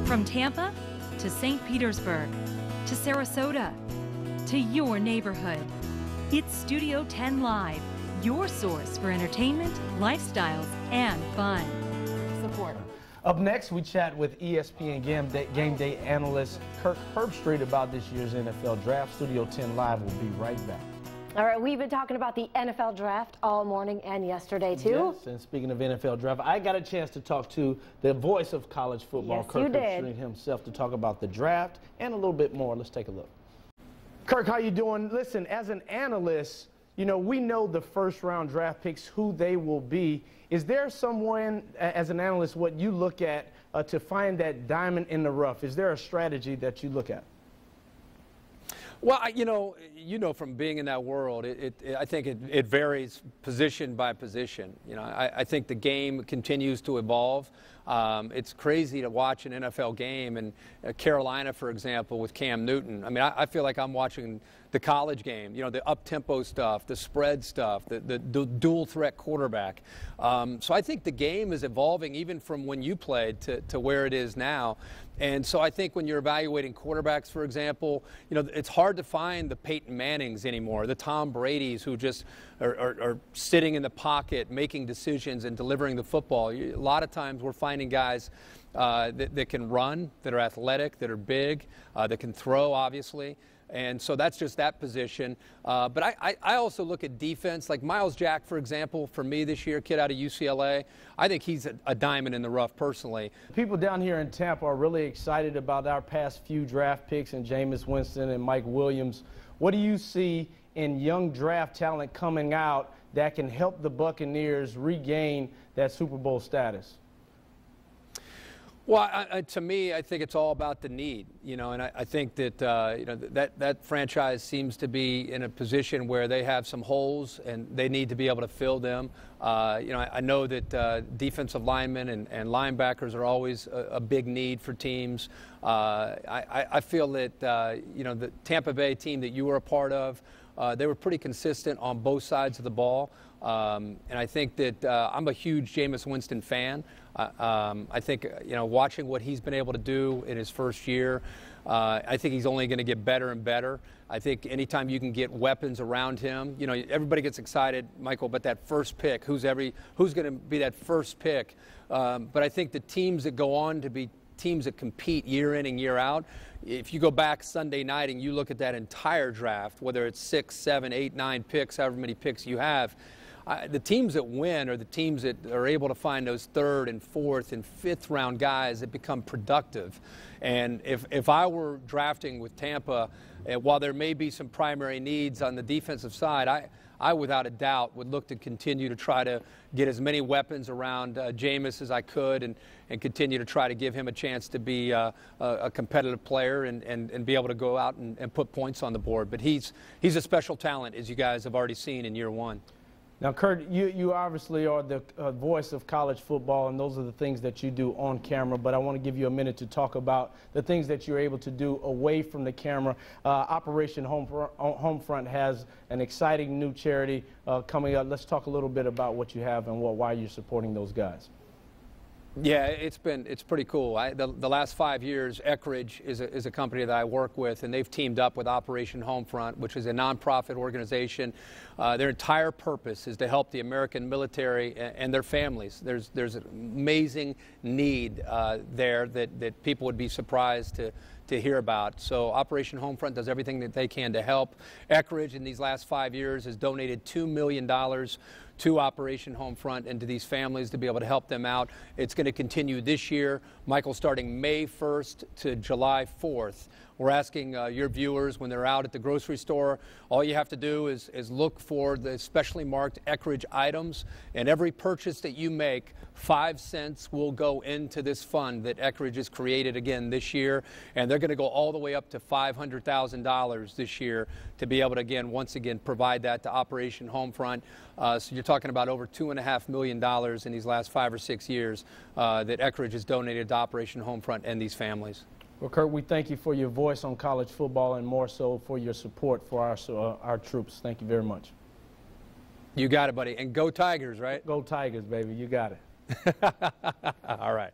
From Tampa to St. Petersburg to Sarasota to your neighborhood, it's Studio 10 Live, your source for entertainment, lifestyles, and fun. Support. Up next, we chat with ESPN Game Day analyst Kirk Herbstreit about this year's NFL Draft. Studio 10 Live will be right back. All right, we've been talking about the NFL Draft all morning and yesterday, too. Yes, and speaking of NFL Draft, I got a chance to talk to the voice of college football, Kirk Herbstreit himself, to talk about the draft and a little bit more. Let's take a look. Kirk, how you doing? Listen, as an analyst, you know, we know the first-round draft picks, who they will be. Is there someone, as an analyst, what you look at to find that diamond in the rough? Is there a strategy that you look at? Well, you know from being in that world, I think it varies position by position. You know, I think the game continues to evolve. It's crazy to watch an NFL game, and Carolina, for example, with Cam Newton. I mean, I feel like I'm watching the college game, you know, the up-tempo stuff, the spread stuff, the dual-threat quarterback. So I think the game is evolving even from when you played to where it is now. And so I think when you're evaluating quarterbacks, for example, you know, it's hard to find the Peyton Mannings anymore, the Tom Bradys who just are sitting in the pocket, making decisions and delivering the football. A lot of times we're finding guys that can run, that are athletic, that are big, that can throw, obviously. And so that's just that position. But I also look at defense. Like Miles Jack, for example, for me this year, kid out of UCLA, I think he's a diamond in the rough personally. People down here in Tampa are really excited about our past few draft picks and Jameis Winston and Mike Williams. What do you see in young draft talent coming out that can help the Buccaneers regain that Super Bowl status? Well, to me, I think it's all about the need, you know, and I think that, you know, that franchise seems to be in a position where they have some holes and they need to be able to fill them. You know, I know that defensive linemen and linebackers are always a big need for teams. I feel that, you know, the Tampa Bay team that you were a part of, they were pretty consistent on both sides of the ball. And I think that I'm a huge Jameis Winston fan. I think, you know, watching what he's been able to do in his first year, I think he's only going to get better and better. I think anytime you can get weapons around him, you know, everybody gets excited, Michael, but that first pick, who's going to be that first pick? But I think the teams that go on to be teams that compete year in and year out, if you go back Sunday night and you look at that entire draft, whether it's 6, 7, 8, 9 picks, however many picks you have, the teams that win are the teams that are able to find those third and fourth and fifth round guys that become productive. And if I were drafting with Tampa, while there may be some primary needs on the defensive side, I without a doubt would look to continue to try to get as many weapons around Jameis as I could and continue to try to give him a chance to be a competitive player and be able to go out and put points on the board. But he's a special talent, as you guys have already seen in year one. Now, Kurt, you obviously are the voice of college football, and those are the things that you do on camera, but I want to give you a minute to talk about the things that you're able to do away from the camera. Operation Homefront has an exciting new charity coming up. Let's talk a little bit about what you have and why you're supporting those guys. Yeah, it's pretty cool. The last 5 years, Eckridge is a company that I work with, and they've teamed up with Operation Homefront, which is a nonprofit organization. Their entire purpose is to help the American military and their families. There's an amazing need there that people would be surprised to hear about. So Operation Homefront does everything that they can to help. Eckridge in these last 5 years has donated $2 million to Operation Homefront and to these families to be able to help them out. It's going to continue this year, Michael, starting May 1st to July 4th. We're asking your viewers, when they're out at the grocery store, all you have to do is look for the specially marked Eckridge items, and every purchase that you make, 5 cents will go into this fund that Eckridge has created again this year, and they're going to go all the way up to $500,000 this year to be able to, once again, provide that to Operation Homefront. So you're talking about over $2.5 million in these last 5 or 6 years that Eckridge has donated to Operation Homefront and these families. Well, Kurt, we thank you for your voice on college football and more so for your support for our troops. Thank you very much. You got it, buddy. And go Tigers, right? Go Tigers, baby. You got it. All right.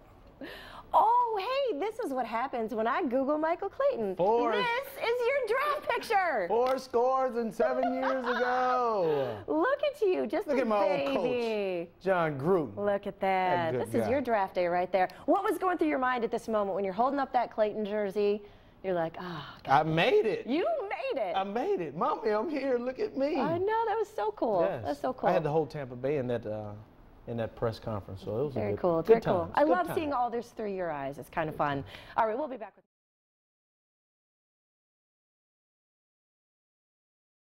All Oh, hey, this is what happens when I Google Michael Clayton. This is your draft picture. 4 scores and 7 years ago. Look at you, just Look a at my baby. old coach, John Gruden. Look at that. This is your draft day right there. What was going through your mind at this moment when you're holding up that Clayton jersey? You're like, oh, I made it. You made it. I made it. Mommy, I'm here. Look at me. I know. That was so cool. Yes. That's so cool. I had the whole Tampa Bay in that press conference, so it was very a good, cool. good Very time. cool. I love seeing all this through your eyes. It's kind of fun. All right, we'll be back with